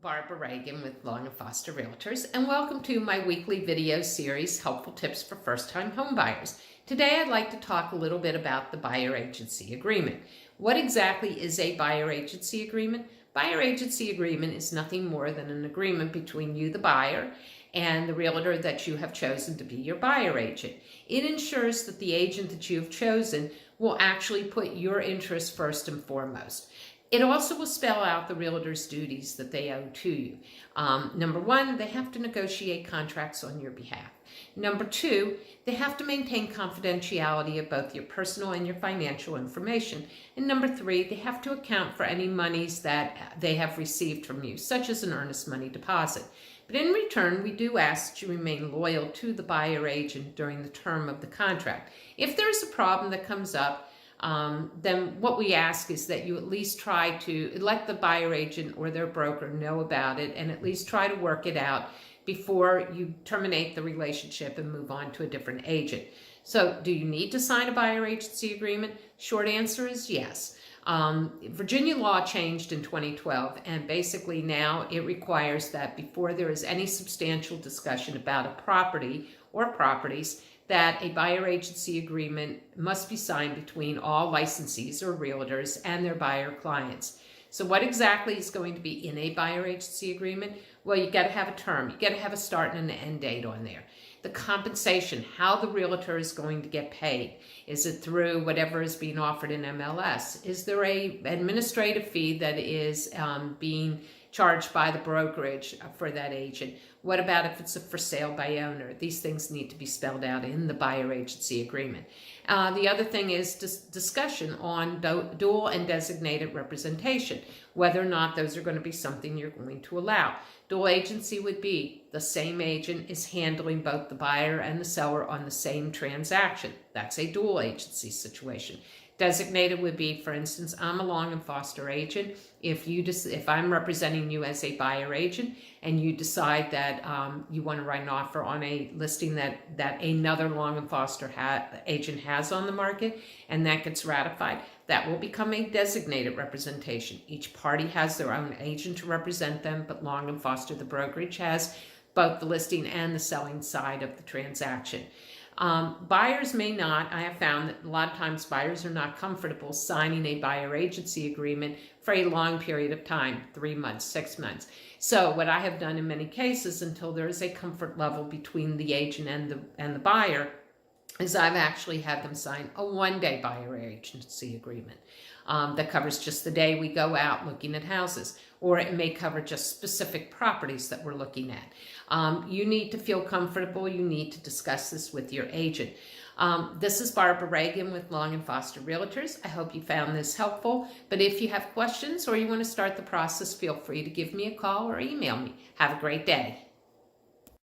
Barbara Reagan with Long and Foster Realtors, and welcome to my weekly video series, Helpful Tips for First-Time Homebuyers. Today I'd like to talk a little bit about the buyer agency agreement. What exactly is a buyer agency agreement? Buyer agency agreement is nothing more than an agreement between you, the buyer, and the realtor that you have chosen to be your buyer agent. It ensures that the agent that you have chosen will actually put your interests first and foremost. It also will spell out the realtor's duties that they owe to you. Number one, they have to negotiate contracts on your behalf. Number two, they have to maintain confidentiality of both your personal and your financial information. And number three, they have to account for any monies that they have received from you, such as an earnest money deposit. But in return, we do ask that you remain loyal to the buyer agent during the term of the contract. If there's a problem that comes up, then what we ask is that you at least try to let the buyer agent or their broker know about it and at least try to work it out before you terminate the relationship and move on to a different agent. So do you need to sign a buyer agency agreement? Short answer is yes. Virginia law changed in 2012, and basically now it requires that before there is any substantial discussion about a property or properties, that a buyer agency agreement must be signed between all licensees or realtors and their buyer clients. So what exactly is going to be in a buyer agency agreement? Well, you got to have a term. You got to have a start and an end date on there. The compensation, how the realtor is going to get paid. Is it through whatever is being offered in MLS? Is there a administrative fee that is being charged by the brokerage for that agent? What about if it's a for sale by owner? These things need to be spelled out in the buyer agency agreement. The other thing is discussion on dual and designated representation, whether or not those are going to be something you're going to allow. Dual agency would be the same agent is handling both the buyer and the seller on the same transaction. That's a dual agency situation. Designated would be, for instance, I'm a Long and Foster agent. If I'm representing you as a buyer agent and you decide that you want to write an offer on a listing that another Long and Foster agent has on the market and that gets ratified, that will become a designated representation. Each party has their own agent to represent them, but Long and Foster, the brokerage, has both the listing and the selling side of the transaction. Buyers may not, I have found that a lot of times buyers are not comfortable signing a buyer agency agreement for a long period of time, 3 months, 6 months. So what I have done in many cases until there is a comfort level between the agent and the buyer is I've actually had them sign a one-day buyer agency agreement that covers just the day we go out looking at houses, or it may cover just specific properties that we're looking at. You need to feel comfortable. You need to discuss this with your agent. This is Barbara Reagan with Long and Foster Realtors. I hope you found this helpful, but if you have questions or you want to start the process, feel free to give me a call or email me. Have a great day.